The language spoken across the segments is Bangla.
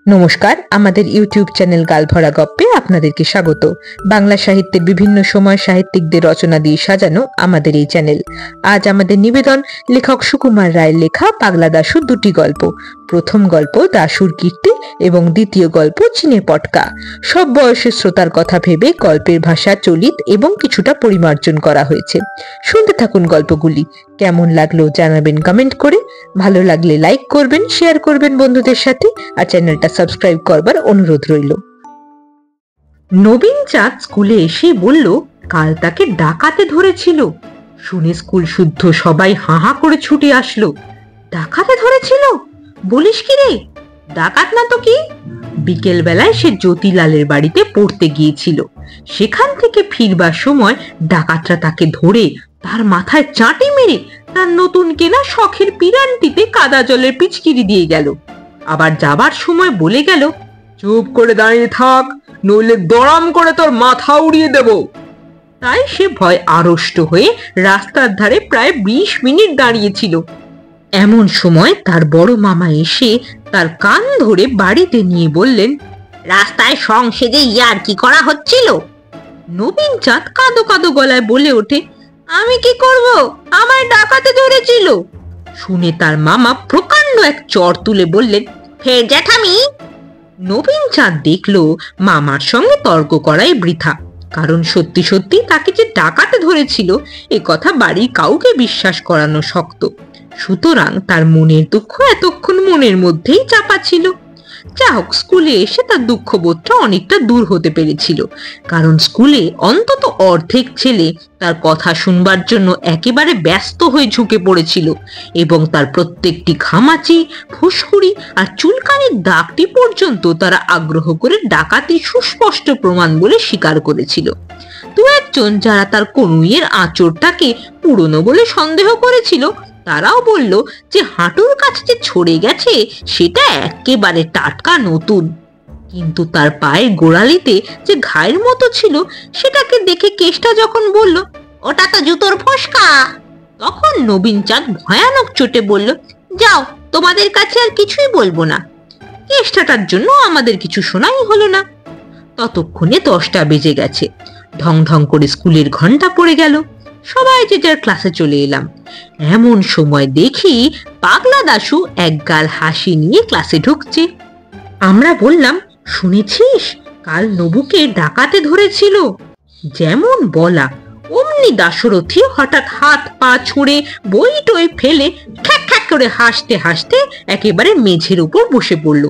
নমস্কার, আমাদের ইউটিউব চ্যানেল গালভরা গপ্পে আপনাদেরকে স্বাগত। বাংলা সাহিত্যের বিভিন্ন সময় সাহিত্যিকদের রচনা দিয়ে সাজানো আমাদের এই চ্যানেল। আজ আমাদের নিবেদন লেখক সুকুমার রায়ের লেখা পাগলা দাশুর দুটি গল্প। প্রথম গল্প দাশুর কীর্তি এবং দ্বিতীয় গল্প চীনে পটকা। সব বয়সের শ্রোতার কথা ভেবে গল্পের ভাষা চলিত এবং কিছুটা পরিমার্জন করা হয়েছে। শুনতে থাকুন গল্পগুলি। কেমন লাগলো জানাবেন কমেন্ট করে। ভালো লাগলে লাইক করবেন, শেয়ার করবেন বন্ধুদের সাথে, আর চ্যানেলটা সাবস্ক্রাইব করবার অনুরোধ রইল। নবীন চাঁদ স্কুলে এসে বলল কাল তাকে ডাকাতে ধরেছিল। শুনে স্কুল শুদ্ধ সবাই হাহা করে ছুটে আসলো। ডাকাতে ধরেছিল বলিস কি রে? ডাকাত না তো কি? বিকেল বেলায় সে জ্যোতিলালের বাড়িতে পড়তে গিয়েছিল। সেখান থেকে ফিরবার সময় ডাকাতরা তাকে ধরে তার মাথায় চাঁটি মেরে তার নতুন কেনা শখের পিরানটিতে কাদা জলের পিচকিরি দিয়ে গেল। আবার যাবার সময় বলে গেল, চুপ করে দাঁড়িয়ে থাক, নইলে দড়াম করে তোর মাথা উড়িয়ে দেব। তাই সে ভয় আড়ষ্ট হয়ে রাস্তার ধারে প্রায় 20 মিনিট দাঁড়িয়েছিল। এমন সময় তার বড় মামা এসে তার কান ধরে বাড়িতে নিয়ে বললেন, রাস্তায় সং সেজে ইয়ার কি করা হচ্ছিল? নবীন চাঁদ কাঁদো কাঁদো গলায় বলে ওঠে, আমি কি করব, আমায় ডাকাতে ধরেছিল। শুনে তার মামা প্রকাণ্ড এক চর তুলে বললেন, ফের জ্যাঠামি। নবীন চাঁদ দেখলো মামার সঙ্গে তর্ক করাই বৃথা, কারণ সত্যি সত্যি তাকে যে ডাকাতে ধরেছিল এ কথা বাড়ির কাউকে বিশ্বাস করানো শক্ত। সুতরাং তার মনের দুঃখ এতক্ষণ মনের মধ্যেই চাপা ছিল। যা হোক, স্কুলে এসে তার দুঃখবোধটা অনেকটা দূর হতে পেরেছিল, কারণ স্কুলে অন্তত অর্ধেক ছেলে তার কথা শুনবার জন্য একেবারে ব্যস্ত হয়ে ঝুঁকে পড়েছিল এবং তার প্রত্যেকটি ঘামাচি, ফুসকুড়ি আর চুলকানির দাগটি পর্যন্ত তারা আগ্রহ করে ডাকাতি সুস্পষ্ট প্রমাণ বলে স্বীকার করেছিল। দু একজন যারা তার কনুইয়ের আঁচড়টাকে পুরনো বলে সন্দেহ করেছিল, তারাও বলল যে হাঁটুর কাছে যে ছড়ে গেছে সেটা একেবারে টাটকা নতুন। কিন্তু তার পায়ের গোড়ালিতে যে ঘায়ের মতো ছিল সেটাকে দেখে কেষ্টা যখন বলল, ওটা তো জুতোর ফোসকা, তখন নবীন চাঁদ ভয়ানক চোটে বলল, যাও, তোমাদের কাছে আর কিছুই বলবো না। কেষ্টাটার জন্য আমাদের কিছু শোনাই হলো না। ততক্ষণে 10টা বেজে গেছে। ঢং ঢং করে স্কুলের ঘন্টা পড়ে গেল। সবাই যে যার ক্লাসে চলে এলাম। এমন সময় দেখি পাগলা দাশু একগাল হাসি নিয়ে ক্লাসে ঢুকছে। আমরা বললাম, শুনেছিস কাল নবুকে ডাকাতে ধরেছিল? যেমন বলা অমনি দাশরথী হঠাৎ হাত পা ছুঁড়ে বই টই ফেলে খ্যাক খ্যাক করে হাসতে হাসতে একেবারে মেঝের উপর বসে পড়ল।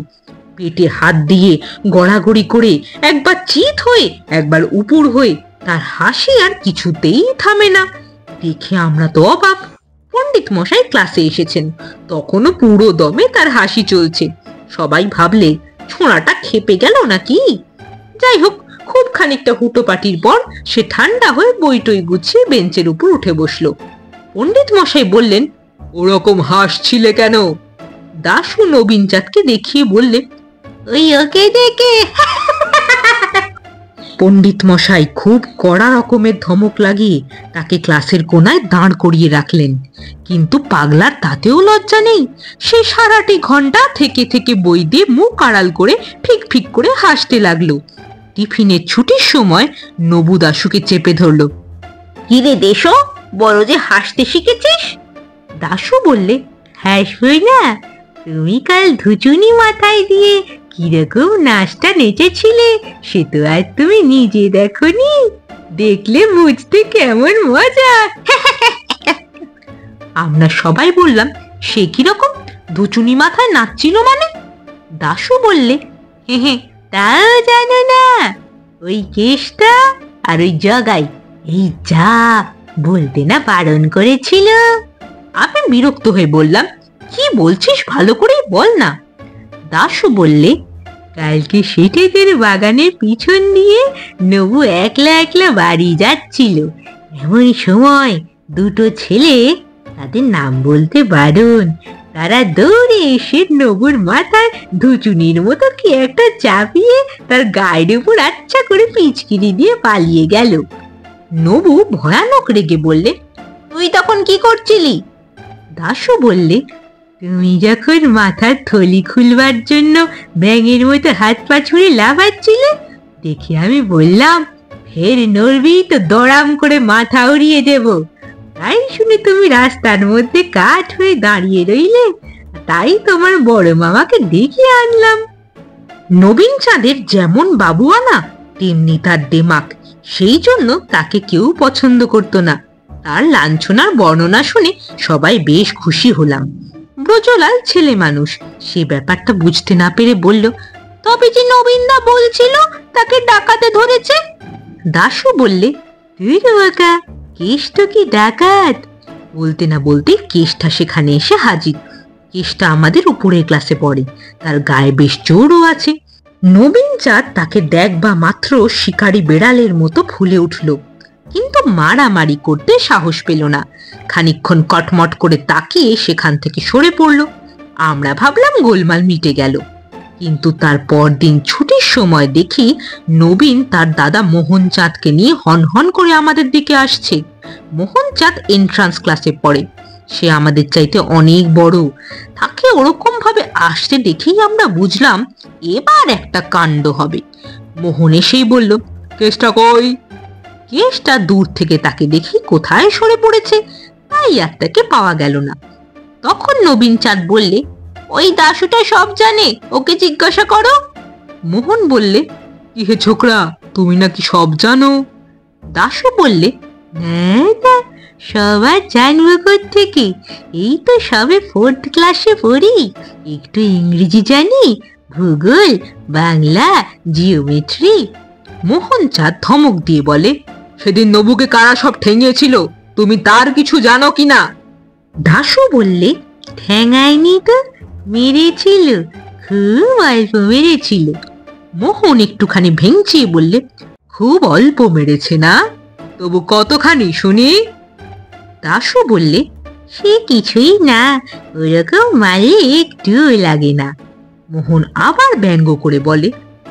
পেটে হাত দিয়ে গড়াগড়ি করে একবার চিত হয়ে একবার উপুর হয়ে তার হাসি আর কিছুতেই থামে না। দেখে আমরা তো অবাক। পণ্ডিত মশাই ক্লাসে এসেছেন, তখনও পুরো দমে তার হাসি চলছে। সবাই ভাবলে ছোঁড়াটা খেপে গেল নাকি। যাই হোক, খুব খানিকটা হুটোপাটির পর সে ঠান্ডা হয়ে বইটই গুছিয়ে বেঞ্চের উপর উঠে বসলো। পণ্ডিত মশাই বললেন, ওরকম হাসছিলে কেন? দাশু নবীন চাঁদকে দেখিয়ে বললে, ওই ওকে দেখে। পণ্ডিত মশাই খুব কড়া রকমের ধমক লাগিয়ে তাকে ক্লাসের কোনায় দাঁড় করিয়ে রাখলেন। কিন্তু পাগলার তাতেও লজ্জা নেই। সে সারাটি ঘন্টা থেকে থেকে বই দিয়ে মুখ আড়াল করে ফিক ফিক করে হাসতে লাগলো। টিফিনের ছুটির সময় নবু দাশুকে চেপে ধরলো। কিরে দেশো, বড় যে হাসতে শিখেছিস? দাশু বললে, হাসবই না? তুমি কাল ধুচুনি মাথায় দিয়ে কিরকম নাচটা নেচেছিলে সে তো আর তুমি নিজে দেখোনি? দেখলে বুঝতে কেমন মজা। আমরা সবাই বললাম, সে কিরকম ধুচুনি মাথায় নাচছিল মানে? দাশু বললে, হে, তাও জানো না? ওই কেষ্টা আর ওই জগাই এই যা বলতে না বারণ করেছিল। আমি বিরক্ত হয়ে বললাম, কি বলছিস ভালো করেই বল না। দাশু বললে, কালকে সেটেদের বাগানের পিছন দিয়ে নবু একলা একলা বাড়ি যাচ্ছিল। এমন সময় দুটো ছেলে, তাদের নাম বলতে বারণ, তারা দৌড়ে এসে নবুর মাথায় ধুচুনির মতো কি একটা চাপিয়ে তার গায়ের উপর আচ্ছা করে পিচকিরি দিয়ে পালিয়ে গেল। নবু ভয়ানক রেগে বললে, তুই তখন কি করছিলি? দাশু বললে, তুমি যখন মাথার থলি খুলবার জন্য ব্যাঙের মতো হাত পা ছুঁড়ে লাফাচ্ছিলে, দেখে আমি বললাম ফের নড়বি তো দড়াম করে মাথা উড়িয়ে দেব। তাই শুনে তুমি রাস্তার মধ্যে কাঠ হয়ে দাঁড়িয়ে রইলে, তাই তোমার বড় মামাকে ডেকে আনলাম। নবীন চাঁদের যেমন বাবুয়ানা তেমনি তার দেমাক, সেই জন্য তাকে কেউ পছন্দ করতো না। তার লাঞ্ছনার বর্ণনা শুনে সবাই বেশ খুশি হলাম। ব্রজলাল ছেলে মানুষ, সে ব্যাপারটা বুঝতে না পেরে বলল, তবে যে নবীনদা বলছিল তাকে ডাকাতে ধরেছে। দাশু বললে, তুই বাকা, কেষ্ট কি ডাকাত? বলতে না বলতে কেষ্টা সেখানে এসে হাজির। কেষ্টা আমাদের উপরের ক্লাসে পড়ে, তার গায়ে বেশ জোরও আছে। নবীন চাঁদ তাকে দেখবা মাত্র শিকারী বেড়ালের মতো ফুলে উঠল, কিন্তু মারামারি করতে সাহস পেল না। খানিকক্ষণ কটমট করে তাকিয়ে সেখান থেকে সরে পড়ল। আমরা ভাবলাম গোলমাল মিটে গেল, কিন্তু তার পরদিন ছুটির সময় দেখি নবীন তার দাদা মোহন চাঁদকে নিয়ে হনহন করে আমাদের দিকে আসছে। মোহন চাঁদ এন্ট্রান্স ক্লাসে পড়ে, সে আমাদের চাইতে অনেক বড়। তাকে ওরকম ভাবে আসতে দেখেই আমরা বুঝলাম এবার একটা কাণ্ড হবে। মোহন এসেই বলল, কেষ্টা কই? কেষ্টা দূর থেকে তাকে দেখি কোথায় সরে পড়েছে, তাই আর তাকে পাওয়া গেল না। তখন নবীন চাঁদ বললে, ওই দাশুটা সব জানে, ওকে জিজ্ঞাসা করো। মোহন বললে, কি হে ছোকরা, তুমি নাকি সব জানো? দাশু বললে, না, সবার জানবো থেকে, এই তো সবে 4th ক্লাসে পড়ি, একটু ইংরেজি জানি, ভূগোল, বাংলা, জিওমেট্রি। মোহন চাঁদ ধমক দিয়ে বলে, সেদিন নবুকে কারা সব ঠেঙিয়েছিল, তুমি তার কিছু জানো কিনা? দাশু বললে, ঠেঙায়নি তো, মেরেছিল, খুব অল্প মেরেছিল। মোহন একটুখানি ভেঙচিয়ে বললে, খুব অল্প মেরেছে না? তবু কতখানি শুনি? দাশু বললে, সে কিছুই না, ওরকম মারলে একটু লাগে না। মোহন আবার ব্যঙ্গ করে বলে,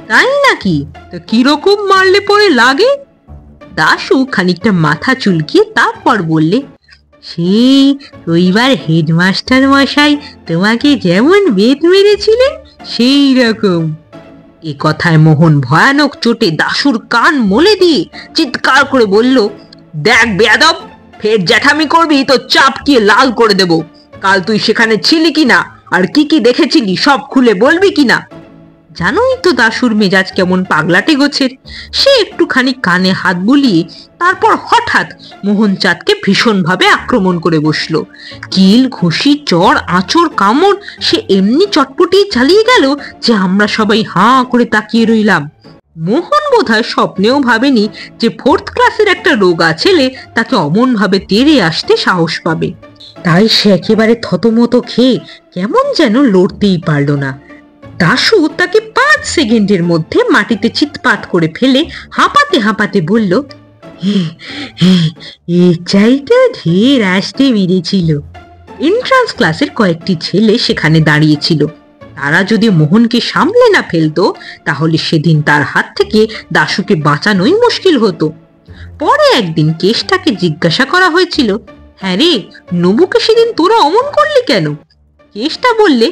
তাই নাকি? তা কিরকম মারলে পরে লাগে? দাশু খানিকটা মাথা চুলকিয়ে তারপর বললে, সেই রবিবার হেডমাস্টার মশাই তোমাকে যেমন বেত মেরেছিলেন সেই রকম। এ কথায় মোহন ভয়ানক চোটে দাশুর কান মলে দিয়ে চিৎকার করে বলল, দেখ বেয়াদব, ফের জ্যাঠামি করবি তো চাপকিয়ে লাল করে দেব। কাল তুই সেখানে ছিলি কিনা আর কি কি দেখেছিলি সব খুলে বলবি কিনা? জানোই তো দাশুর মেজাজ কেমন পাগলাটে গোছের। সে একটুখানি কানে হাত বুলিয়ে তারপর হঠাৎ মোহন চাঁদকে ভীষণ ভাবে আক্রমণ করে বসলো। কিল, ঘুষি, চড়, আঁচড়, কামড় সে এমনি চটপটি চালিয়ে গেল যে আমরা সবাই হাঁ করে তাকিয়ে রইলাম। মোহন বোধহয় স্বপ্নেও ভাবেনি যে 4th ক্লাসের একটা রোগা ছেলে তাকে অমন ভাবে তেড়ে আসতে সাহস পাবে। তাই সে একেবারে থতমত খেয়ে কেমন যেন লড়তেই পারল না। দাশু তাকে 5 সেকেন্ডের মধ্যে মাটিতে চিৎপাত করে ফেলে হাঁপাতে হাঁপাতে বলল, এর চাইতে ঢের আসতে মেরেছিল। এন্ট্রান্স ক্লাসের কয়েকটি ছেলে সেখানে দাঁড়িয়েছিল। তারা যদি মোহনকে সামলে না ফেলতো তাহলে সেদিন তার হাত থেকে দাশুকে বাঁচানোই মুশকিল হতো। পরে একদিন কেষ্টাকে জিজ্ঞাসা করা হয়েছিল, হ্যাঁ রে, নবুকে সেদিন তোরা অমন করলি কেন? কেষ্টা বললে,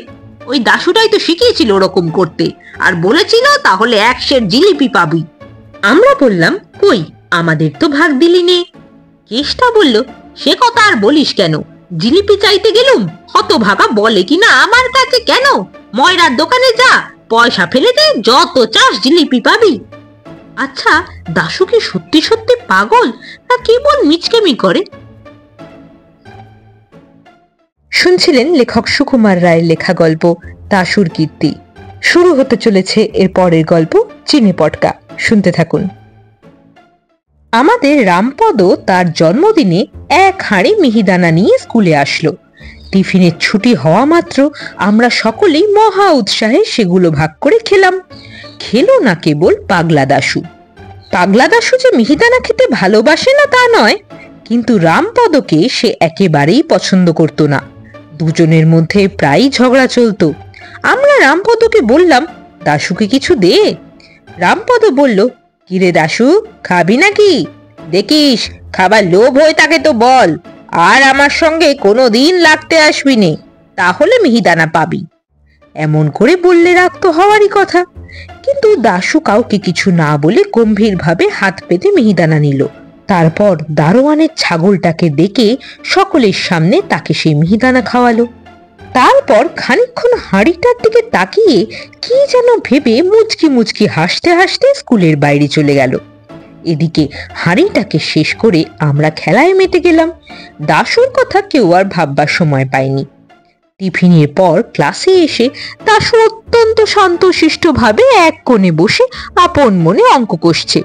ওই দাশুটাই তো শিখিয়েছিল ওরকম করতে, আর বলেছিল তাহলে 1 সের জিলিপি পাবি। আমরা বললাম, কই, আমাদের তো ভাগ দিলি নে। কেষ্টা বলল, সে কথা আর বলিস কেন, জিলিপি চাইতে গেলুম, হতভাগা বলে কিনা আমার কাছে কেন, ময়রার দোকানে যা, পয়সা ফেলে দে, যত চাস জিলিপি পাবি। আচ্ছা, দাশু কি সত্যি সত্যি পাগল না কেবল মিচকেমি করে? শুনছিলেন লেখক সুকুমার রায়ের লেখা গল্প দাশুর কীর্তি। শুরু হতে চলেছে এর পরের গল্প চিনে পটকা। শুনতে থাকুন। আমাদের রামপদ তার জন্মদিনে 1 হাঁড়ি মিহিদানা নিয়ে স্কুলে আসলো। টিফিনের ছুটি হওয়া মাত্র আমরা সকলেই মহা উৎসাহে সেগুলো ভাগ করে খেলাম। খেলো না কেবল পাগলা দাশু। পাগলা দাশু যে মিহিদানা খেতে ভালোবাসে না তা নয়, কিন্তু রামপদকে সে একেবারেই পছন্দ করত না। দুজনের মধ্যে প্রায়ই ঝগড়া চলতো। আমরা রামপদকে বললাম, দাশুকে কিছু দে। রামপদ বলল, কিরে দাশু, খাবি নাকি? দেখিস খাবার লোভ হয়ে থাকে তো বল, আর আমার সঙ্গে কোনোদিন লাগতে আসবি নে। তাহলে মিহিদানা পাবি। এমন করে বললে রাগ তো হওয়ারই কথা। কিন্তু দাশু কাউকে কিছু না বলে গম্ভীরভাবে হাত পেতে মিহিদানা নিল। তারপর দারোয়ানের ছাগলটাকে ডেকে সকলের সামনে তাকে সেই মিহিদানা খাওয়ালো। তারপর খানিকক্ষণ হাঁড়িটার দিকে তাকিয়ে কি যেন ভেবে মুচকি মুচকি হাসতে হাসতে স্কুলের বাইরে চলে গেল। এদিকে হাঁড়িটাকে শেষ করে আমরা খেলায় মেতে গেলাম। দাশুর কথা কেউ আর ভাববার সময় পায়নি। টিফিনের পর ক্লাসে এসে দাশু অত্যন্ত শান্তশিষ্ট ভাবে এক কোণে বসে আপন মনে অঙ্ক কষছে।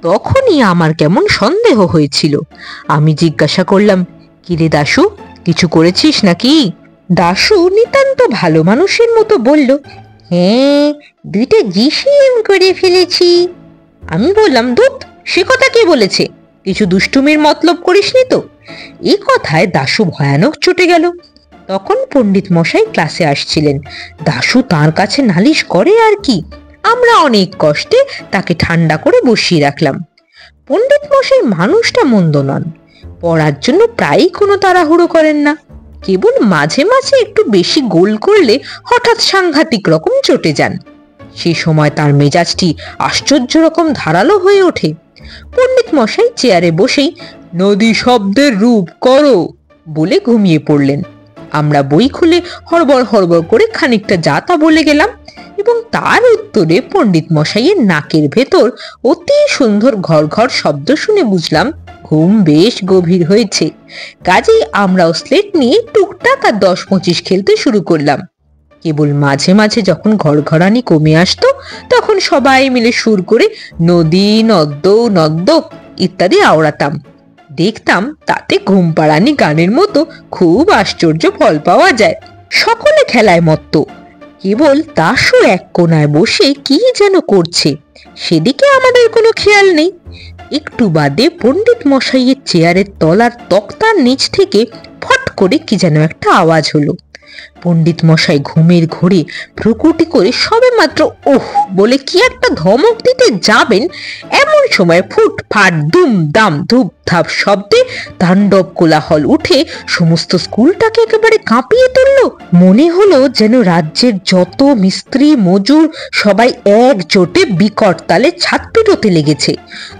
তখনই আমার কেমন সন্দেহ হয়েছিল। আমি জিজ্ঞাসা করলাম, কিরে দাশু, কিছু করেছিস নাকি? দাশু নিতান্ত ভালো মানুষের মতো বলল, হ্যাঁ, 2টা জিসিএম করে ফেলেছি। আমি বললাম, ধুৎ, সে কথা কে বলেছে? কিছু দুষ্টুমির মতলব করিসনি তো? এ কথায় দাশু ভয়ানক চটে গেল। তখন পণ্ডিত মশাই ক্লাসে আসছিলেন। দাশু তার কাছে নালিশ করে আর কি। আমরা অনেক কষ্টে তাকে ঠান্ডা করে বসিয়ে রাখলাম। পণ্ডিত মশাই মানুষটা মন্দ নন, পড়ার জন্য প্রায়ই কোনো তাড়াহুড়ো করেন না। কেবল মাঝে মাঝে একটু বেশি গোল করলে হঠাৎ সাংঘাতিক রকম চটে যান। সে সময় তার মেজাজটি আশ্চর্য রকম ধারালো হয়ে ওঠে। পণ্ডিত মশাই চেয়ারে বসেই নদী শব্দের রূপ করো বলে ঘুমিয়ে পড়লেন। আমরা বই খুলে হড়বড় হড়বড় করে খানিকটা যাতা বলে গেলাম এবং তার উত্তরে পণ্ডিত মশাইয়ের নাকের ভেতর অতি সুন্দর ঘর ঘর শব্দ শুনে বুঝলাম ঘুম বেশ গভীর হয়েছে। কাজেই আমরাও স্লেট নিয়ে টুকটাক আর 10-25 খেলতে শুরু করলাম। কেবল মাঝে মাঝে যখন ঘরঘরানি কমে আসতো তখন সবাই মিলে সুর করে নদী নদ্দ নদ্দ ইত্যাদি আওড়াতাম। দেখতাম তাতে ঘুম পাড়ানি গানের মতো খুব আশ্চর্য ফল পাওয়া যায়। সকলে খেলায় মত্ত। কেবল দাশু এক কোনায় বসে কি যেন করছে, সেদিকে আমাদের কোনো খেয়াল নেই। একটু বাদে পণ্ডিত মশাইয়ের চেয়ারের তলার তক্তার নিচ থেকে ফট করে কি যেন একটা আওয়াজ হলো। পণ্ডিত মশাই ঘুমের ঘোরে ভ্রুকুটি করে সবে মাত্র ওহ বলে কি একটা ধমক দিতে যাবেন, এমন সময় ফুট ফাট দুম দাম ধূপ ধাপ শব্দে তাণ্ডব কোলাহল উঠে সমস্ত স্কুলটাকে একেবারে কাঁপিয়ে তুলল। মনে হলো যেন রাজ্যের যত মিস্ত্রি মজুর সবাই একজোটে বিকট তালে ছাদ পিটোতে লেগেছে।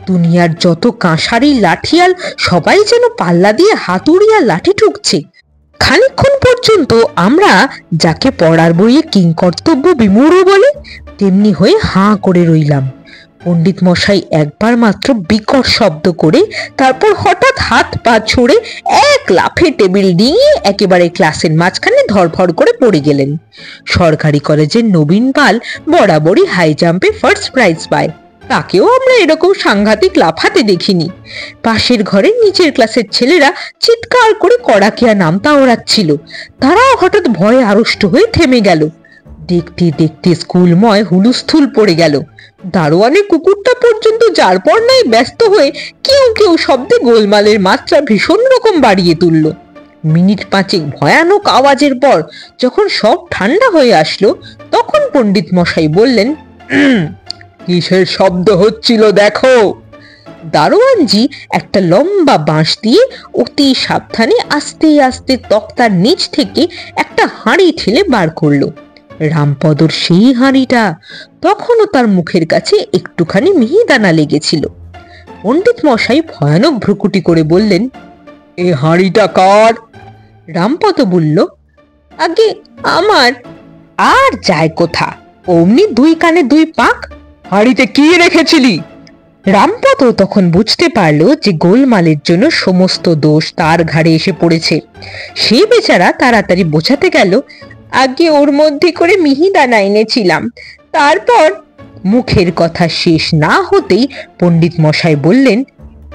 দুনিয়ার যত কাঁসারি লাঠিয়াল সবাই যেন পাল্লা দিয়ে হাতুড়ি আর লাঠি ঠুকছে। খানিকক্ষণ পর্যন্ত আমরা যাকে পড়ার বইয়ে কিংকর্তব্য বিমূঢ় বলে তেমনি হয়ে হাঁ করে রইলাম। পণ্ডিত মশাই একবার মাত্র বিকট শব্দ করে তারপর হঠাৎ হাত পা ছুড়ে এক লাফে টেবিল ডিঙিয়ে একেবারে ক্লাসের মাঝখানে ধরফর করে পড়ে গেলেন। সরকারি কলেজের নবীন পাল বরাবরই হাই জাম্পে ফার্স্ট প্রাইজ পায়, তাকেও আমরা এরকম সাংঘাতিক লাফাতে দেখিনি। পাশের ঘরে নিচের ক্লাসের ছেলেরা চিৎকার করে কড়াকিয়া নামতা ওড়াচ্ছিল, তারাও হঠাৎ ভয়ে আড়ষ্ট হয়ে থেমে গেল। দেখতে দেখতে স্কুলময় হুলুস্থুল পড়ে গেল। দারোয়ানের কুকুরটা পর্যন্ত যার পর নাই ব্যস্ত হয়ে কেউ কেউ শব্দে গোলমালের মাত্রা ভীষণ রকম বাড়িয়ে তুলল। মিনিট 5 ভয়ানক আওয়াজের পর যখন সব ঠান্ডা হয়ে আসলো তখন পণ্ডিত মশাই বললেন, কিসের শব্দ হচ্ছিল দেখো। দারোয়ানজি একটা লম্বা বাঁশ দিয়ে অতি সাবধানে আস্তে আস্তে তক্তার নিচ থেকে একটা হাঁড়ি ঠেলে বার করলো। রামপদর সেই হাঁড়িটা, তখনও তার মুখের কাছে একটুখানি মিহিদানা লেগেছিল। পণ্ডিত মশাই ভয়ানক ভ্রুকুটি করে বললেন, এ হাঁড়িটা কার? রামপদ বলল, আগে আমার। আর যায় কোথা, অমনি 2 কানে 2 পাক। হাঁড়িতে কি রেখেছিলি? রামপদ তখন বুঝতে পারলো যে গোলমালের জন্য সমস্ত দোষ তার ঘাড়ে এসে পড়েছে। সে বেচারা তাড়াতাড়ি বোঝাতে গেল, আগে ওর মধ্যে করে মিহিদানা এনেছিলাম। তারপর মুখের কথা শেষ না হতেই পণ্ডিত মশাই বললেন,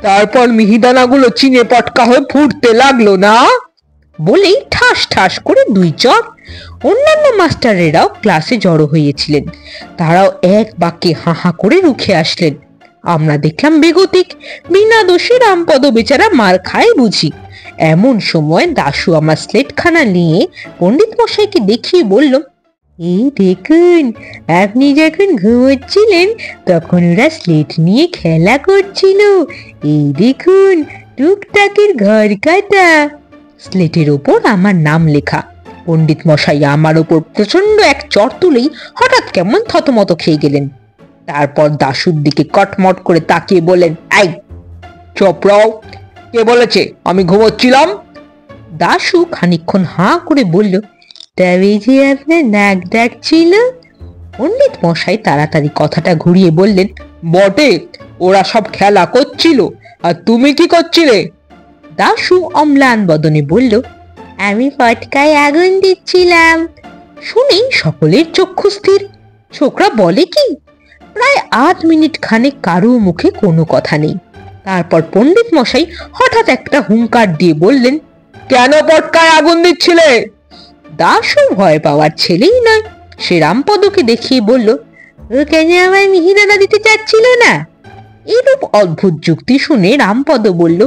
তারপর মিহিদানাগুলো চিনে পটকা হয়ে ফুটতে লাগলো না? বলেই ঠাস ঠাস করে 2 চড়। অন্যান্য মাস্টারেরাও ক্লাসে জড়ো হয়েছিলেন, তারাও এক বাক্যে হাঁ করে রুখে আসলেন। আমরা দেখলাম বেগতিক, বিনা দোষে রামপদ বেচারা মার খায় বুঝি। এমন সময় দাশু আমার স্লেটখানা নিয়ে পণ্ডিত মশাইকে দেখিয়ে বলল, এই দেখুন, আপনি যখন ঘুমোচ্ছিলেন তখন ওরা স্লেট নিয়ে খেলা করছিল। এই দেখুন, টুকটাকের ঘর কাটা। স্লেটের ওপর আমার নাম লেখা। পণ্ডিত মশাই আমার উপর প্রচন্ড এক চড় তুলেই হঠাৎ কেমন থতমত খেয়ে গেলেন। তারপর দাশুর দিকে কটমট করে তাকিয়ে বললেন, এই চপরাও, কে বলেছে আমি ঘুমোচ্ছিলাম? দাশু খানিকক্ষণ হাঁ করে বলল, তবে যে আপনার নাক ডাকছিল। পণ্ডিত মশাই তাড়াতাড়ি কথাটা ঘুরিয়ে বললেন, বটে, ওরা সব খেলা করছিল, আর তুমি কি করছিলে? দাশু অম্লান বদনে বলল, আমি পটকায় আগুন দিচ্ছিলাম। শুনেই সকলের চক্ষু স্থির। ছোকরা বলে কি? প্রায় 8 মিনিট খানেক কারো মুখে কোনো কথা নেই। তারপর পণ্ডিত মশাই হঠাৎ একটা হুঙ্কার দিয়ে বললেন, কেন পটকায় আগুন দিচ্ছিলে? দাশু ভয় পাওয়ার ছেলেই নয়, সে রামপদকে দেখিয়ে বলল, ও কেন আমার মিহিদানা দিতে চাচ্ছিল না? এরূপ অদ্ভুত যুক্তি শুনে রামপদ বলল,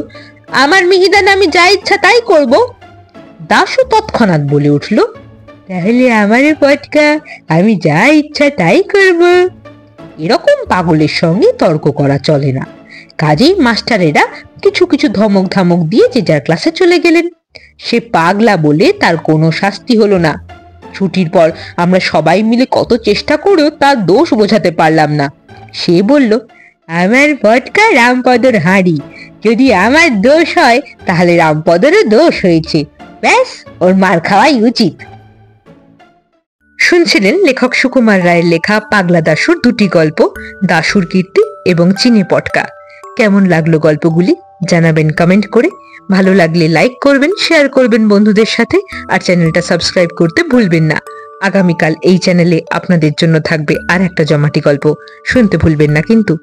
আমার মিহিদানা আমি যা ইচ্ছা তাই করব। দাশু তৎক্ষণাৎ বলে উঠল, তাহলে আমারও পটকা, আমি যা ইচ্ছা তাই করব। এরকম পাগলের সঙ্গে তর্ক করা চলে না। কাজেই মাস্টারেরা কিছু কিছু ধমক ধামক দিয়ে যে যার ক্লাসে চলে গেলেন। সে পাগলা বলে তার কোনো শাস্তি হলো না। ছুটির পর আমরা সবাই মিলে কত চেষ্টা করেও তার দোষ বোঝাতে পারলাম না। সে বলল, আমার পটকা রামপদর হাঁড়ি, যদি আমার দোষ হয় তাহলে রামপদরও দোষ হয়েছে, ব্যাস ওর মার খাওয়াই উচিত। শুনছিলেন লেখক সুকুমার রায়ের লেখা পাগলা দাশুর দুটি গল্প, দাশুর কীর্তি এবং চিনে পটকা। কেমন লাগলো গল্পগুলি জানাবেন কমেন্ট করে। ভালো লাগলে লাইক করবেন, শেয়ার করবেন বন্ধুদের সাথে, আর চ্যানেলটা সাবস্ক্রাইব করতে ভুলবেন না। আগামীকাল এই চ্যানেলে আপনাদের জন্য থাকবে আর একটা জমাটি গল্প, শুনতে ভুলবেন না কিন্তু।